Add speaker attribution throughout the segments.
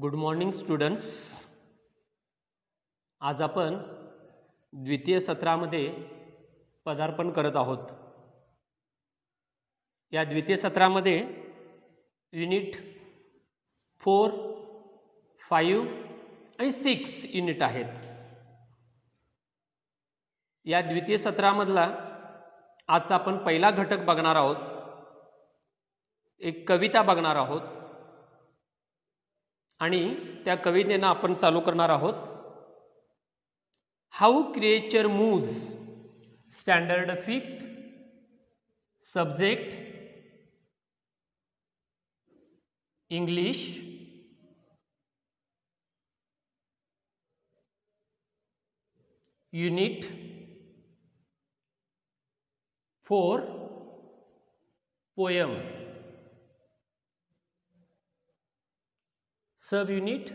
Speaker 1: Good morning students. आज आपण द्वितीय सत्रामध्ये पदार्पण करत आहोत. या द्वितीय सत्रामध्ये युनिट 4, 5 आणि 6 युनिट आहेत. या द्वितीय सत्रामधला आजचा आपण पहिला घटक बघणार आहोत. एक कविता बघणार आहोत आणि त्या कवितेनं आपण चालू करणार आहोत. How creature moves, standard 5th, subject English, unit 4, poem. Sub unit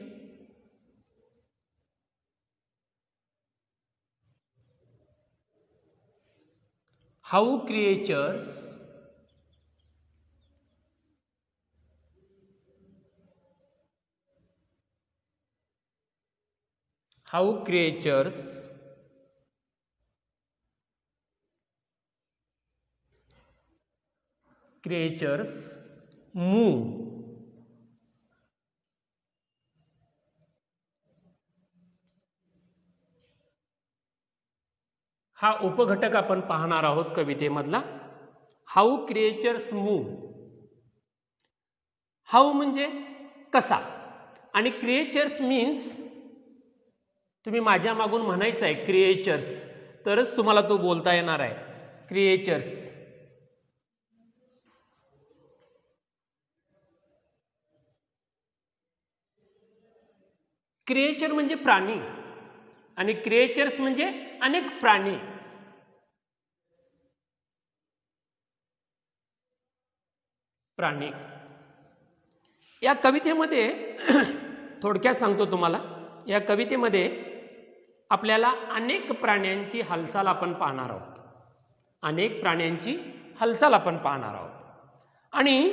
Speaker 1: how creatures move. हा उपघटक आपण पाहणार आहोत कवितेमधला. How creatures move. हाऊ म्हणजे कसा आणि क्रिएचर्स मीन्स तुम्ही माझ्या मागून म्हणायचं आहे क्रिएचर्स, तरच तुम्हाला तो बोलता येणार आहे. क्रिएचर्स. क्रिएचर म्हणजे प्राणी आणि क्रिएचर्स म्हणजे अनेक प्राणी. या कवितेमध्ये थोडक्यात सांगतो तुम्हाला. या कवितेमध्ये आपल्याला अनेक प्राण्यांची हालचाल आपण पाहणार आहोत. आणि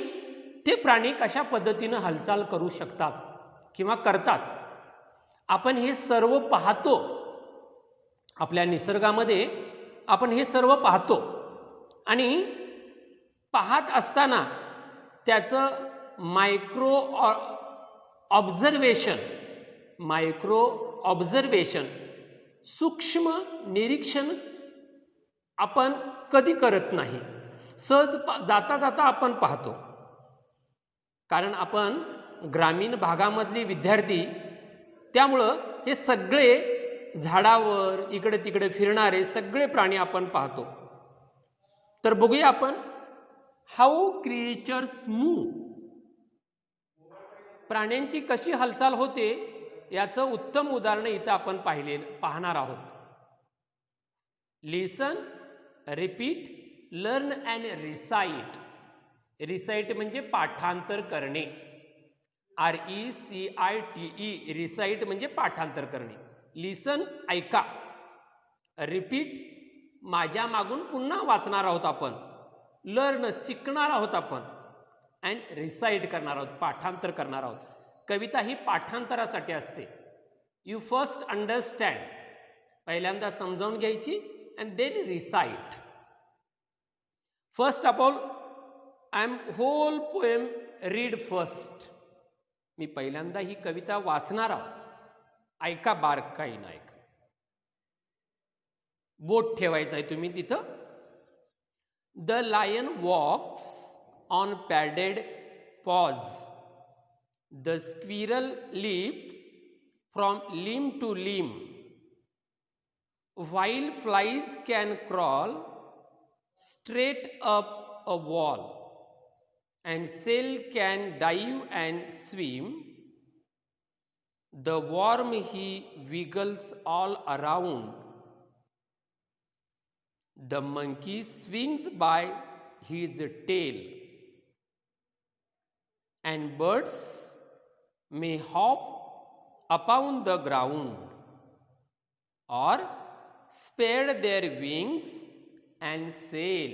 Speaker 1: ते प्राणी कशा पद्धतीनं हालचाल करू शकतात किंवा करतात आपण हे सर्व पाहतो. आपल्या निसर्गामध्ये आपण हे सर्व पाहतो आणि पाहत असताना त्याचं मायक्रो ऑब्झर्वेशन सूक्ष्म निरीक्षण आपण कधी करत नाही. सहज जाता जाता आपण पाहतो. कारण आपण ग्रामीण भागामधली विद्यार्थी, त्यामुळं हे सगळे झाडावर इकडे तिकडे फिरणारे सगळे प्राणी आपण पाहतो. तर बघूया आपण हाऊ क्रिएचर्स मूव. प्राण्यांची कशी हालचाल होते याचं उत्तम उदाहरण इथं आपण पाहणार आहोत. Listen, repeat, learn and recite. Recite म्हणजे पाठांतर करणे. RECITE. रिसाइट म्हणजे पाठांतर करणे. लिसन ऐका. रिपीट माझ्या मागून पुन्हा वाचणार आहोत आपण. लर्न शिकणार आहोत आपण. अँड रिसाइट करणार आहोत, पाठांतर करणार आहोत. कविता ही पाठांतरासाठी असते. यू फर्स्ट अंडरस्टँड, पहिल्यांदा समजावून घ्यायची and then recite. First of all I am whole poem read first. मी पहिल्यांदा ही कविता वाचणार आहोत. ऐका बारकाईनं ऐका. बोट ठेवायचं आहे तुम्ही तिथं. The lion walks on padded paws. The squirrel leaps from limb to limb. While flies can crawl straight up a wall and sail can dive and swim, the worm he wiggles all around. The monkey swings by his tail, and birds may hop upon the ground or spread their wings and sail.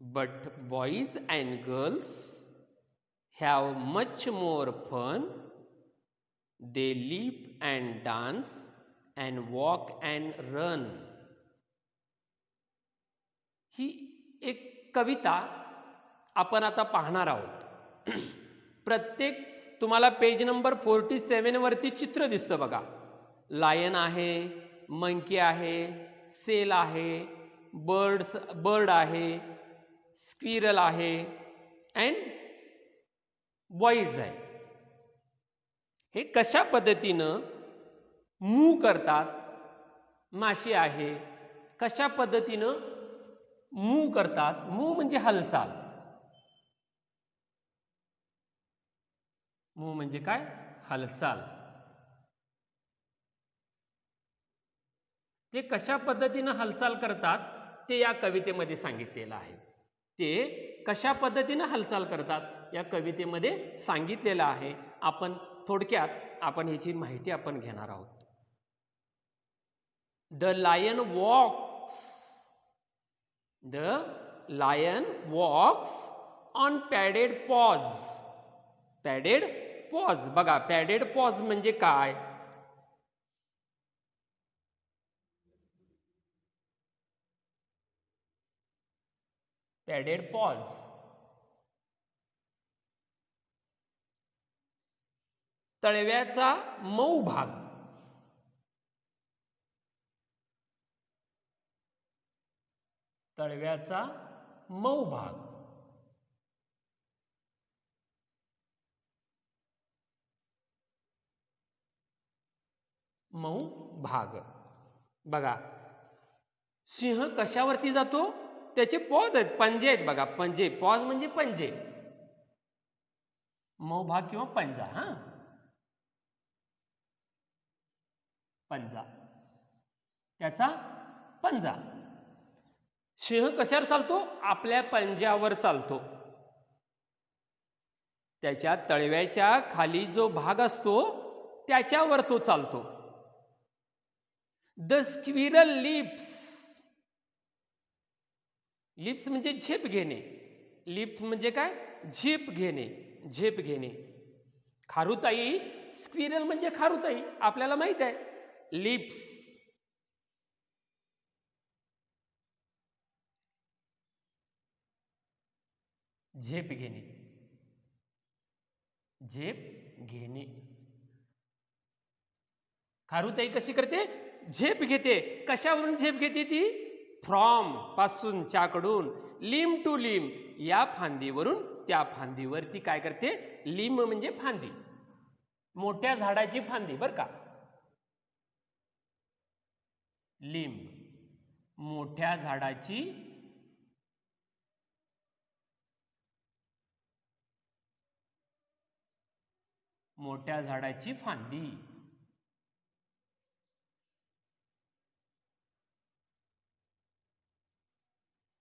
Speaker 1: But boys and girls have much more fun. They leap and dance and walk and run. ही एक कविता आपण आता पाहणार आहोत. प्रत्येक तुम्हाला page number 47 वरती चित्र दिसतं बघा. लायन आहे, मंकी आहे, सेल आहे, बर्ड आहे, स्क्विरल आहे अँड बॉईज आहे. हे कशा पद्धतीनं मूव करतात. माशी आहे, कशा पद्धतीनं मूव करतात. मूव म्हणजे हालचाल. मूव म्हणजे काय? हालचाल. ते कशा पद्धतीनं हालचाल करतात ते या कवितेमध्ये सांगितलेलं आहे. ते कशा पद्धतीनं हालचाल करतात या कवितेमध्ये सांगितलेलं आहे. आपण थोडक्यात आपण ह्याची माहिती आपण घेणार आहोत. The lion walks. The lion walks on padded paws. Padded paws. बघा, पॅडेड पॉज म्हणजे काय? पॅडेड पॉज तळव्याचा मऊ भाग. तळव्याचा मऊ भाग. मऊ भाग. बघा, सिंह कशावरती जातो? त्याचे पॉज आहेत, पंजे आहेत. बघा, पंजे. पॉज म्हणजे पंजे. मऊ भाग किंवा पंजा. हा, पंजा, त्याचा पंजा. सिंह कशावर चालतो? आपल्या पंजावर चालतो. त्याच्या तळव्याच्या खाली जो भाग असतो त्याच्यावर तो चालतो. The squirrel lips. लिप्स म्हणजे झेप घेणे. लिप्स म्हणजे काय? झेप घेणे. झेप घेणे. खारुताई. स्क्विरल म्हणजे खारुताई, आपल्याला माहित आहे. लिप्स. झेप घेणे. झेप घेणे. खारुताई कशी करते? झेप घेते. कशावरून झेप घेते ती? फ्रॉम, पासून, च्याकडून, लिम टू लिम, या फांदीवरून त्या फांदीवर ती काय करते? लिम म्हणजे फांदी, मोठ्या झाडाची फांदी बर का. लिम, मोठ्या झाडाची फांदी.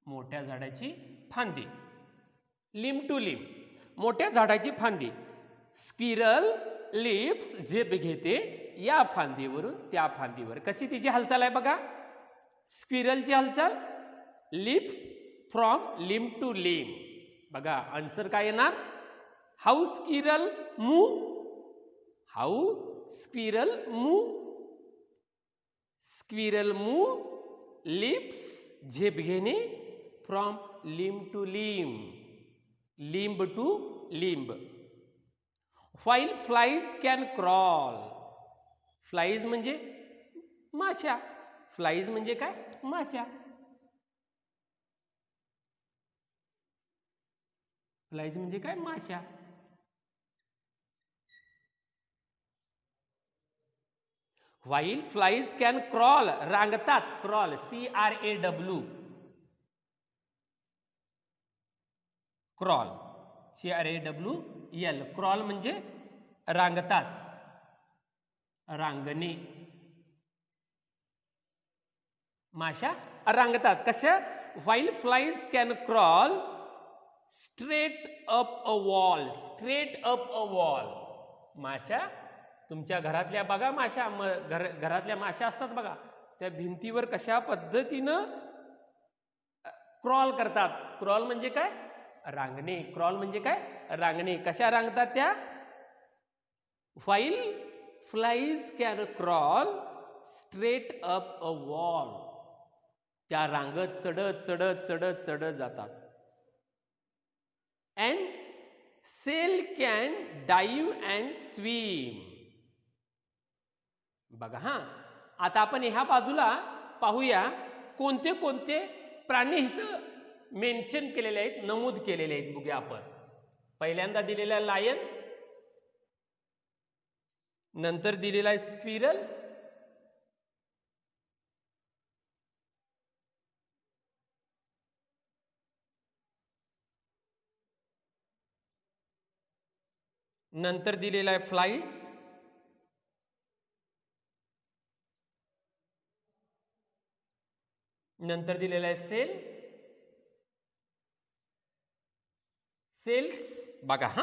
Speaker 1: मोठ्या झाडाची फांदी. लिम टू लिम, मोठ्या झाडाची फांदी. स्क्विरल लिप्स, झेप घेते या फांदीवरून त्या फांदीवर. कशी तिची हालचाल आहे बघा. स्क्विरलची हालचाल, लिप्स फ्रॉम लिम टू लिम. बघा, आन्सर काय येणार? How squirrel move. How squirrel move. Squirrel move lips, झेप घेणे, फ्रॉम लिम टू लिम, लिंब टू लिंब. While flies can crawl. Flies म्हणजे माशा. फ्लाईज म्हणजे काय? माशा. फ्लाईज म्हणजे काय? माशा. व्हाईल फ्लाईज कॅन क्रॉल, रांगतात. Crawl, CRAW. Crawl, CRAWL. Crawl म्हणजे रांगतात, रांगणे. माशा रांगतात. कशा? While flies can crawl straight up a wall. Straight up a wall. माशा तुमच्या घरातल्या बघा, माशा घरातल्या माशा असतात बघा, त्या भिंतीवर कशा पद्धतीनं क्रॉल करतात. क्रॉल म्हणजे काय? रांगणे. क्रॉल म्हणजे काय? रांगणे. कशा रांगतात त्या? While flies can crawl straight up a wall. त्या रांगत चढत चढत चढत चढत जातात. And sale can dive and swim. बघा हा, आता आपण ह्या बाजूला पाहूया कोणते कोणते प्राणी इथं मेन्शन केलेले आहेत, नमूद केलेले आहेत. बघूया आपण. पहिल्यांदा दिलेला लायन, नंतर दिलेला आहे स्क्विरल, नंतर दिलेला आहे फ्लाईज, नंतर दिलेला आहे सेल्स. बघा हा.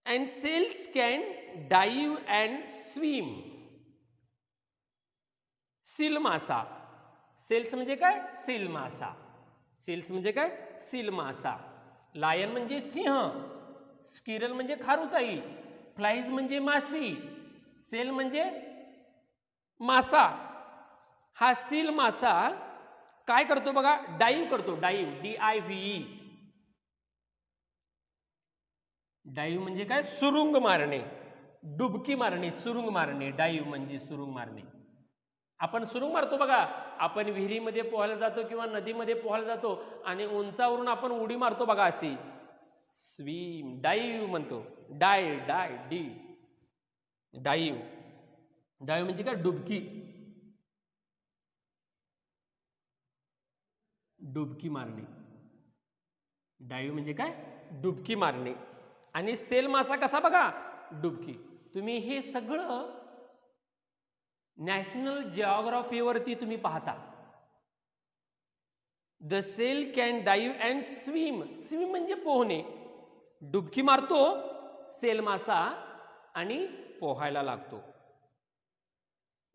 Speaker 1: And seals can dive and swim. Seal मासा. सेल्स म्हणजे काय? सील मासा. सेल्स म्हणजे काय? सील मासा. लायन म्हणजे सिंह, स्क्विरल म्हणजे खारुताई, फ्लाईज म्हणजे माशी, सेल म्हणजे मासा. हा सील मासा काय करतो बघा? डाईव्ह करतो. डाईव्ह, DIVE. डाईव्ह म्हणजे काय? सुरुंग मारणे, डुबकी मारणे, सुरुंग मारणे. डाईव्ह म्हणजे सुरुंग मारणे. आपण सुरुंग मारतो बघा. आपण विहिरीमध्ये पोहायला जातो किंवा नदीमध्ये पोहायला जातो आणि उंचावरून आपण उडी मारतो बघा अशी. स्विम, डाईव्ह म्हणतो. डाईव्ह डाईव्ह म्हणजे काय? डुबकी. डुबकी मारणे. डाईव्ह म्हणजे काय? डुबकी मारणे. आणि सेल मासा कसा बघा? डुबकी. तुम्ही हे सगळं नॅशनल जिओग्राफीवरती तुम्ही पाहता. The seal can dive and swim. Swim म्हणजे पोहणे. डुबकी मारतो सेल मासा आणि पोहायला लागतो.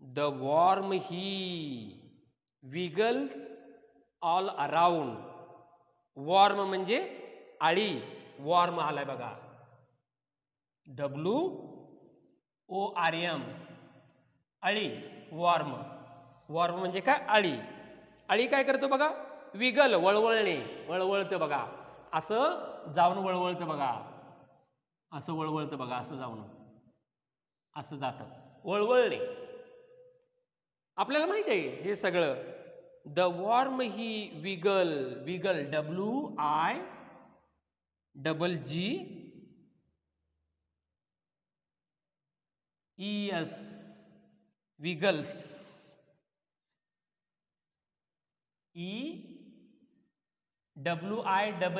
Speaker 1: The worm he wiggles all around. Worm म्हणजे आळी. वॉर्म आलाय बघा. WORM. आळी. वॉर्म. वॉर्म म्हणजे काय? आळी. आळी काय करतो बघा? विगल, वळवळणे. वळवळतं बघा. असं जाऊन वळवळतं बघा. असं वळवळतं बघा. असं जाऊन असं जातं. वळवळणे. आपल्याला माहिती आहे हे सगळं. The worm he wiggle. Wiggle, WIGGLES. Wiggles.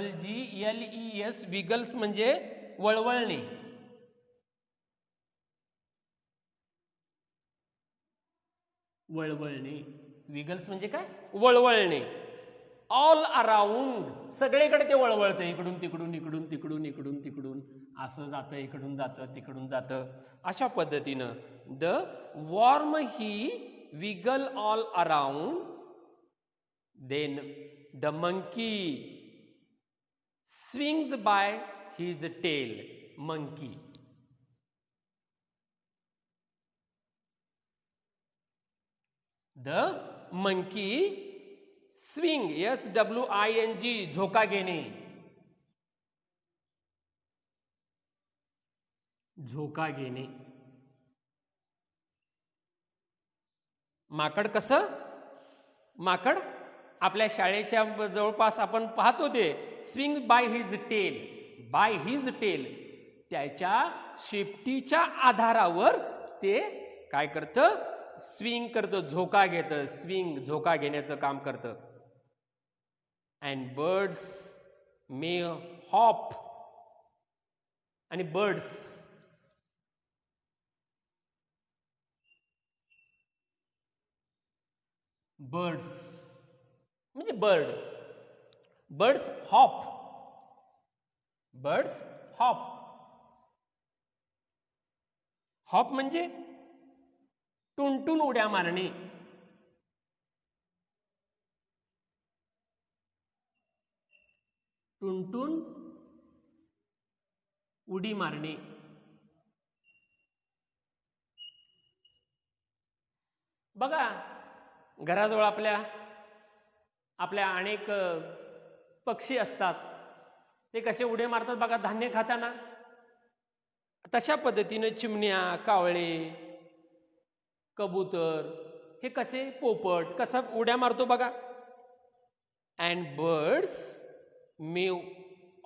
Speaker 1: WIGGLES. Wiggles म्हणजे वळवळणे. वळवळणे. विगल्स म्हणजे काय? वळवळणे. All around. सगळीकडे ते वळवळतं. इकडून तिकडून, इकडून तिकडून, इकडून तिकडून. असं जातं, इकडून जातं, तिकडून जातं. अशा पद्धतीनं the worm he wiggle all around. Then the monkey swings by his tail. Monkey. The monkey swing. SWING. झोका घेणे. झोका घेणे. माकड कसं? माकड आपल्या शाळेच्या जवळपास आपण पाहतो ते. Swing by his tail. By his tail. त्याच्या शेपटीच्या आधारावर ते काय करतं? स्विंग करतं, झोका घेतं. स्विंग, झोका घेण्याचं काम करतं. And birds may hop. आणि बर्ड्स म्हणजे bird. Birds hop. Birds hop. Hop म्हणजे टुनटुन उड्या मारणे. टुनटुन उडी मारणे. बघा घराजवळ आपल्या आपल्या अनेक पक्षी असतात, ते कसे उड्या मारतात बघा धान्य खाताना. तशा पद्धतीने चिमण्या, कावळे, कबूतर हे कसे, पोपट कसा उड्या मारतो बघा. And birds may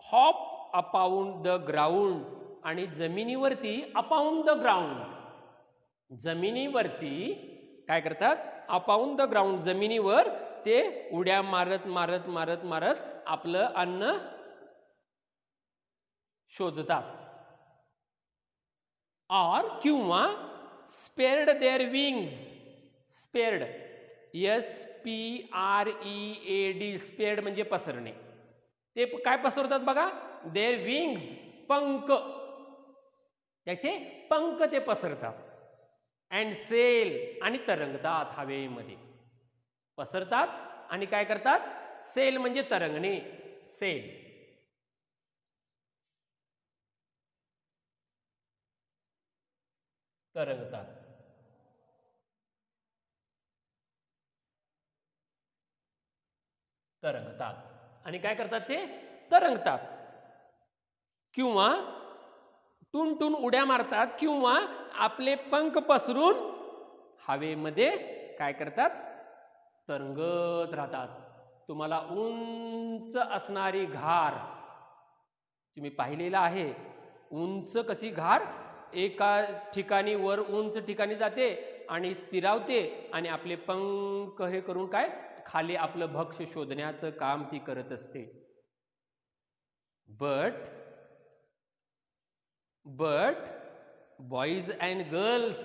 Speaker 1: hop upon the ground. आणि जमिनीवरती अपाउंड द ग्राउंड, जमिनीवरती काय करतात, अपाउंड द ग्राउंड, जमिनीवर ते उड्या मारत मारत मारत मारत आपलं अन्न शोधतात. और किंवा स्पेअर्ड देअर विंग्स. स्पेअर्ड, SPREAD, स्पेअर्ड म्हणजे पसरणे. ते काय पसरतात बघा, देअर विंग्स, पंख, त्याचे पंख ते पसरतात. अँड सेल, आणि तरंगतात हवेमध्ये, पसरतात आणि काय करतात, सेल म्हणजे तरंगणे, सेल. तरंगतात. तरंगतात आणि काय करतात, ते तरंगतात. किंवा टुनटुन उड्या मारतात, किंवा आपले पंख पसरून हवेमध्ये काय करतात, तरंगत राहतात. तुम्हाला उंच असणारी घार तुम्ही पाहिलेला आहे. उंच कशी घार एका ठिकाणी वर उंच ठिकाणी जाते आणि स्थिरावते आणि आपले पंख हे करून काय खाली आपलं भक्ष्य शोधण्याचं काम ती करत असते. But boys and girls,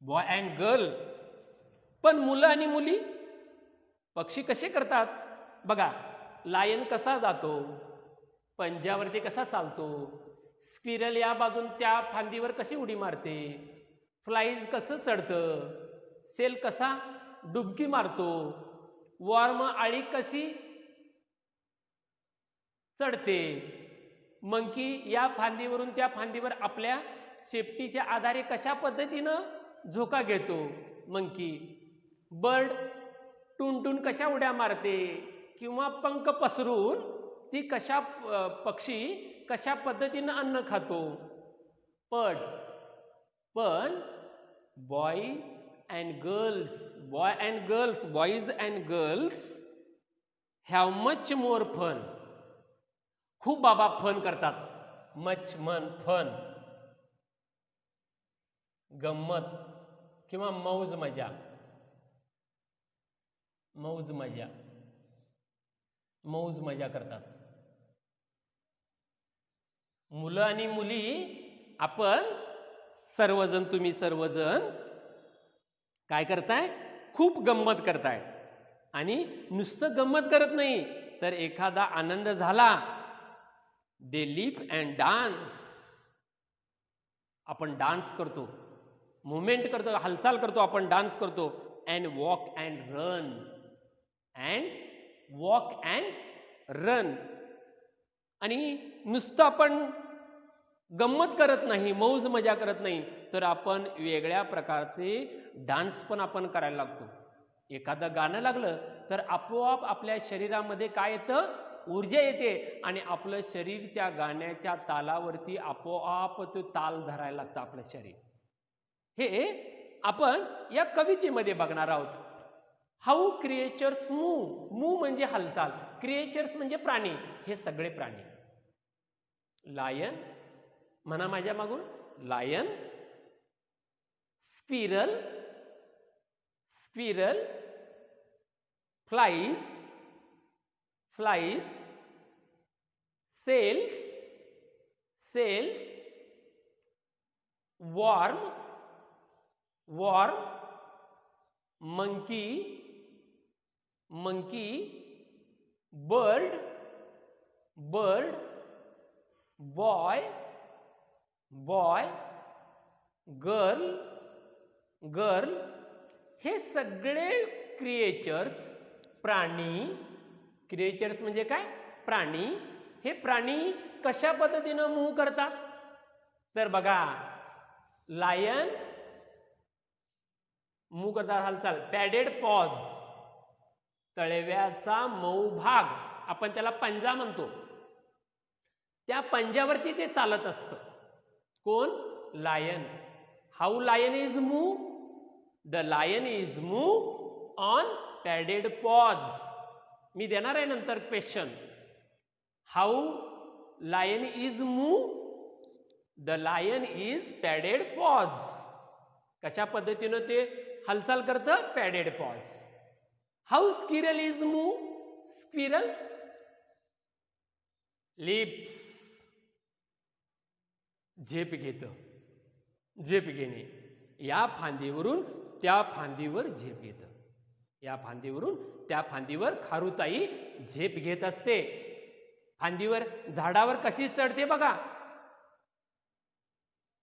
Speaker 1: boy and girl, पण मुलं आणि मुली, पक्षी कसे करतात बघा. लायन कसा जातो, पंजावरती कसा चालतो, स्क्विरल या बाजून त्या फांदीवर कशी उडी मारते, फ्लाईज कसं चढतं, सेल कसा डुबकी मारतो, वॉर्म आळी कशी चढते, मंकी या फांदीवरून त्या फांदीवर आपल्या सेफ्टीच्या आधारे कशा पद्धतीनं झोका घेतो मंकी. बर्ड, टुनटुन कशा उड्या मारते किंवा पंख पसरून ती कशा पक्षी कशा पद्धतीनं अन्न खातो. पण boys and girls, boys and girls have much more fun. खूप बाबा फन करतात. मच मन फन, गंमत किंवा मौज मजा. मौज मजा करतात. मुलं आणि मुली आपण सर्वजण, तुम्ही सर्वजण काय करताय, खूप गंमत करताय. आणि नुसतं गंमत करत नाही तर एखादा आनंद झाला, दे लिप अँड डान्स. आपण डान्स करतो, मुवमेंट करतो, हालचाल करतो, आपण डान्स करतो. And walk and run. आणि नुसतं आपण गंमत करत नाही, मौज मजा करत नाही, तर आपण वेगळ्या प्रकारचे डान्स पण आपण करायला लागतो. एखादं गाणं लागलं तर आपोआप आपल्या शरीरामध्ये काय येतं, ऊर्जा येते आणि आपलं शरीर त्या गाण्याच्या तालावरती आपोआप तो ताल धरायला लागतं आपलं शरीर. हे आपण या कवितेमध्ये बघणार आहोत. हाऊ क्रिएचर्स मूव म्हणजे हालचाल, क्रिएचर्स म्हणजे प्राणी, हे सगळे प्राणी. लायन म्हणा माझ्या मागून, lion, squirrel, flies, seals, worm, monkey, bird, boy, girl, हे सगळे क्रिएचर्स, प्राणी, क्रिएचर्स म्हणजे काय, प्राणी, हे प्राणी कशा पद्धतीनं मूव्ह करतात? तर बघा, लायन मूव्ह करतात, हालचाल, पॅडेड पॉज, तळव्याचा मऊ भाग, आपण त्याला पंजा म्हणतो, त्या पंजावरती ते चालत असतं. कोण? Lion. How lion is move? The lion is move on padded paws. मी देणार आहे नंतर question. How lion is move? The lion is padded paws. कशा पद्धतीनं ते हालचाल करतं? Padded paws. How squirrel is move? Squirrel leaps, झेप घेतं, झेप घेणे, या फांदीवरून त्या फांदीवर झेप येतं, या फांदीवरून त्या फांदीवर खारुताई झेप घेत असते. फांदीवर, झाडावर कशी चढते बघा,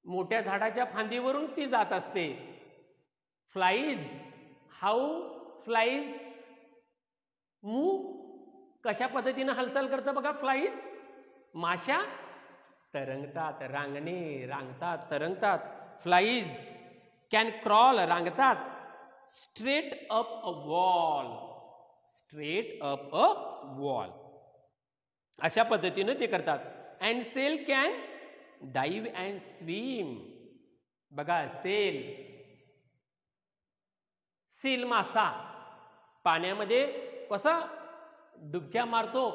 Speaker 1: मोठ्या झाडाच्या फांदीवरून ती जात असते. Flies, how flies move? कशा पद्धतीनं हालचाल करतं बघा फ्लाईज? माशा तरंगतात, रांगणे, रांगतात, तरंगतात. फ्लाईज कॅन क्रॉल, रांगतात. Straight up a wall, straight up a wall, अशा पद्धतीनं ते करतात. And sale can dive and swim. बघा, सेल, सील मासा पाण्यामध्ये कसा डुबक्या मारतो,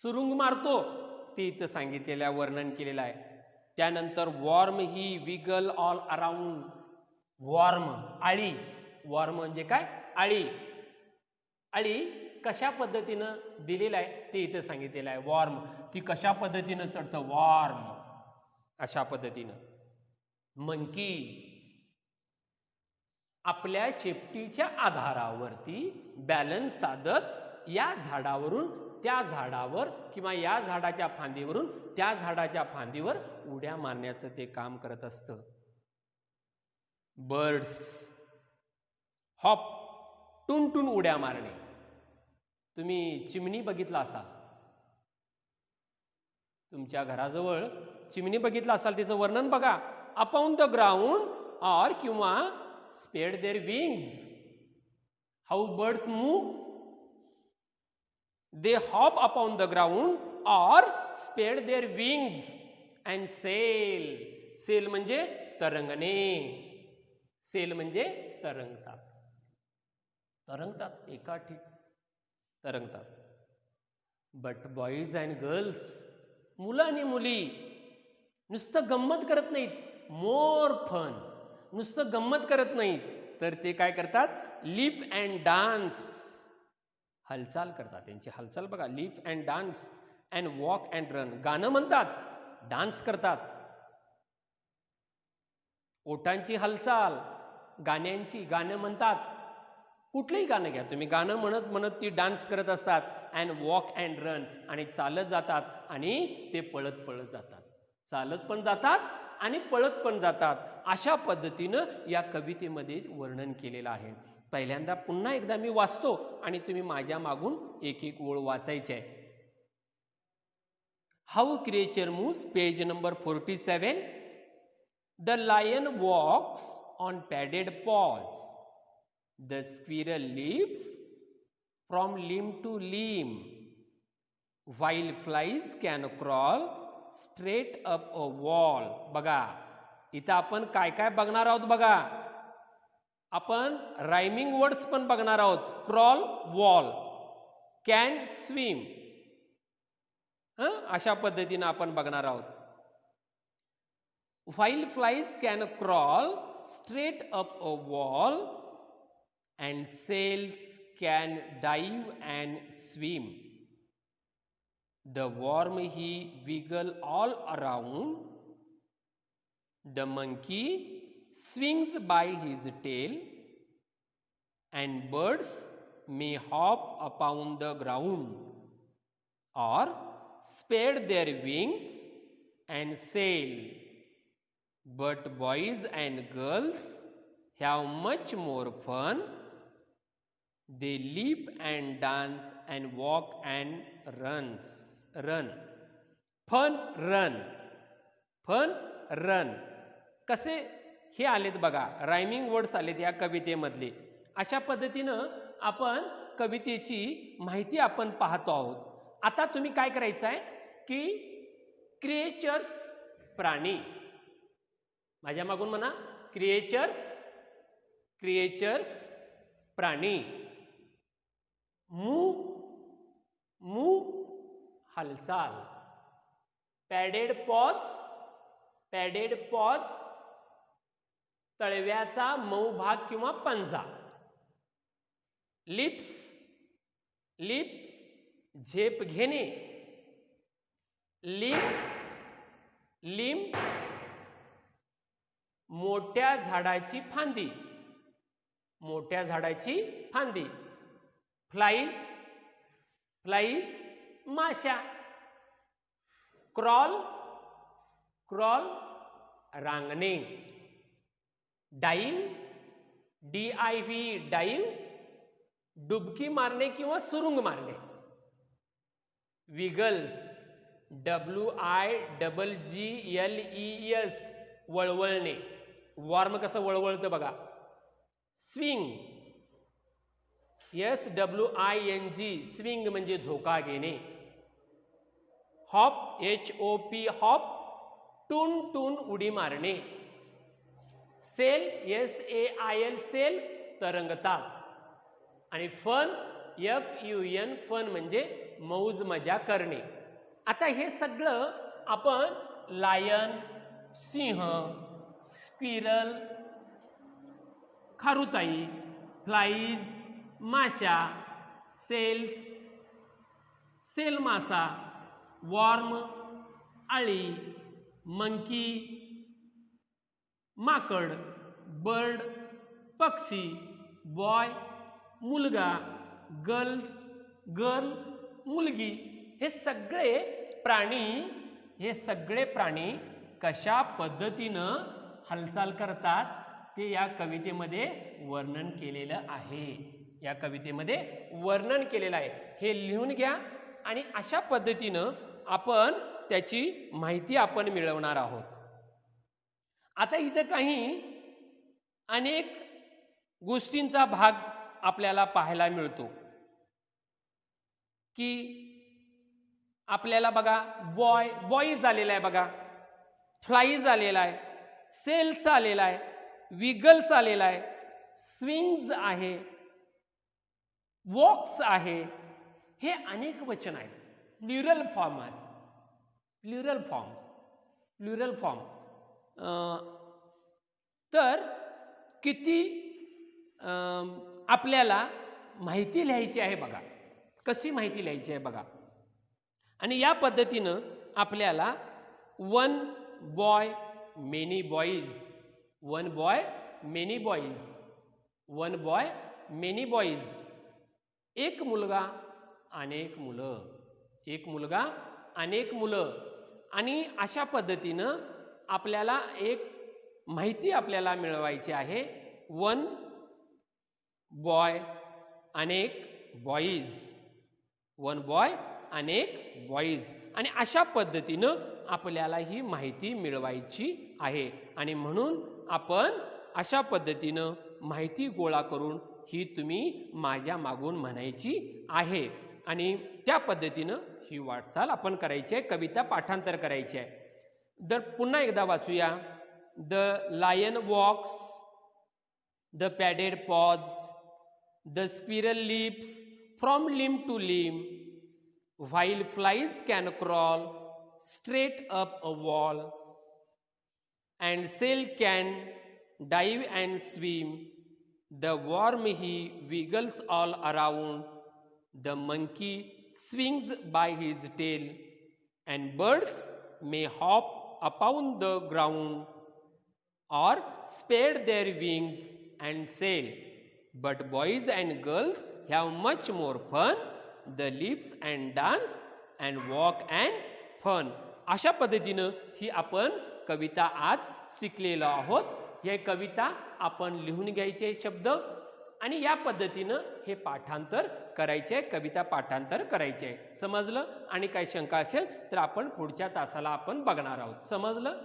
Speaker 1: सुरुंग मारतो, ते इथं सांगितलेलं, वर्णन केलेलं आहे. त्यानंतर warm he wiggle all around. Warm, आळी, वॉर्म म्हणजे काय? आळी. आळी कशा पद्धतीनं दिलेलं आहे ते इथं सांगितलेलं आहे. वॉर्म, ती कशा पद्धतीनं चढतं? वॉर्म, अशा पद्धतीनं. मंकी आपल्या शेपटीच्या आधारावरती बॅलन्स साधत या झाडावरून त्या झाडावर किंवा या झाडाच्या फांदीवरून त्या झाडाच्या फांदीवर उड्या मारण्याचं ते काम करत असतं. बर्ड्स, हॉप, टुनटुन उड्या मारणे. तुम्ही चिमणी बघितला असाल, तुमच्या घराजवळ चिमणी बघितला असाल, तिचं वर्णन बघा. अपॉन द ग्राउंड ऑर किंवा spread their wings. How birds move? They hop upon the ground or spread their wings and sail. Sail म्हणजे तरंगणे, सेल म्हणजे तरंगतात, तरंगतात, एका ठीक तरंगतात. बट बॉईज अँड गर्ल्स, मुलं आणि मुली नुसतं गंमत करत नाहीत, मोर फन, नुसतं गंमत करत नाहीत, तर ते काय करतात? लिप अँड डान्स, हालचाल करतात. त्यांची हालचाल बघा, lip and dance and walk and run. गाणं म्हणतात, डान्स करतात. ओठांची हालचाल, गाण्यांची, गाणं म्हणतात. कुठलंही गाणं घ्या तुम्ही, गाणं म्हणत म्हणत ती डान्स करत असतात. अँड वॉक अँड रन, आणि चालत जातात आणि ते पळत पळत जातात. चालत पण जातात आणि पळत पण जातात. अशा पद्धतीनं या कवितेमध्ये वर्णन केलेलं आहे. पहिल्यांदा पुन्हा एकदा मी वाचतो आणि तुम्ही माझ्या मागून एक एक ओळ वाचायची आहे. How creature moves, page number 47. The lion walks on padded paws. The squirrel leaps from limb to limb, while flies can crawl straight up a wall. बघा, इथं आपण काय काय बघणार आहोत बघा. आपण रायमिंग वर्ड्स पण बघणार आहोत. क्रॉल, वॉल, कॅन स्विम, अशा पद्धतीनं आपण बघणार आहोत. While flies can crawl straight up a wall and seals can dive and swim. The worm he wiggle all around. The monkey swings by his tail, and birds may hop upon the ground or spread their wings and sail, but boys and girls have much more fun. They leap and dance and walk and run. Fun run. कसे हे आलेत बघा, rhyming words आलेत या कवितेमधले. अशा पद्धतीनं आपण कवितेची माहिती आपण पाहतो आहोत. आता तुम्ही काय करायचं आहे की क्रिएचर्स प्राणी, माझ्या मागून म्हणा, क्रिएचर्स प्राणी. मूव हालचाल. पॅडेड पॉज तळव्याचा मऊ भाग किंवा पंजा. लिप्स झेप घेणे. लिंब मोठ्या झाडाची फांदी. फ्लाईज माशा. क्रॉल रांगणे. डाईव्ह डुबकी मारणे किंवा सुरुंग मारणे. विगल्स WIGGLES वळवळणे. वॉर्म कसं वळवळतं बघा. स्विंग SWING स्विंग म्हणजे झोका घेणे. हॉप HOP हॉप टून उडी मारणे. सेल SAIL सेल तरंगतात. आणि फन FUN फन म्हणजे मौज मजा करणे. आता हे सगळं आपण लायन, सिंह, स्क्विरल, खारुताई, फ्लाईज माशा, सेल मासा, वॉर्म आळी, मंकी माकड, बर्ड पक्षी, बॉय मुलगा, गर्ल मुलगी. हे सगळे प्राणी कशा पद्धतीनं हालचाल करतात ते या कवितेमध्ये वर्णन केलेलं आहे. हे लिहून घ्या आणि अशा पद्धतीनं आपण त्याची माहिती आपण मिळवणार आहोत. आता इथं काही अनेक गोष्टींचा भाग आपल्याला पाहायला मिळतो की आपल्याला बघा बॉईज आलेला आहे बघा, फ्लाईज आलेला आहे, सेल्स आलेला आहे, विगल्स आलेला आहे, स्विंग्स आहे, वॉक्स आहे. हे अनेक वचन आहेत. Plural form. तर किती आपल्याला माहिती लिहायची आहे बघा, कशी माहिती लिहायची आहे बघा. आणि या पद्धतीनं आपल्याला वन बॉय मेनी बॉईज, एक मुलगा अनेक मुलं. आणि अशा पद्धतीनं आपल्याला एक माहिती आपल्याला मिळवायची आहे. वन बॉय अनेक बॉईज. आणि अशा पद्धतीनं आपल्याला ही माहिती मिळवायची आहे. आणि म्हणून आपण अशा पद्धतीनं माहिती गोळा करून ही तुम्ही माझ्या मागून म्हणायची आहे. आणि त्या पद्धतीनं ही वाटचाल आपण करायची आहे, कविता पाठांतर करायची आहे. तर पुन्हा एकदा वाचूया. The lion walks, the padded paws, the squirrel leaps from limb to limb, while flies can crawl straight up a wall, and sail can dive and swim. The worm he wiggles all around, the monkey swings by his tail, and birds may hop upon the ground or spread their wings and sail. But boys and girls have much more fun. The lips and dance and walk and fun. अशा पद्धतीनं ही आपण कविता आज शिकलेलो आहोत. हे कविता आपण लिहून घ्यायचे शब्द आणि या पद्धतीनं हे पाठांतर करायचे, कविता पाठांतर करायचे. समजलं? आणि काही शंका असेल तर आपण पुढच्या तासाला आपण बघणार आहोत. समजलं?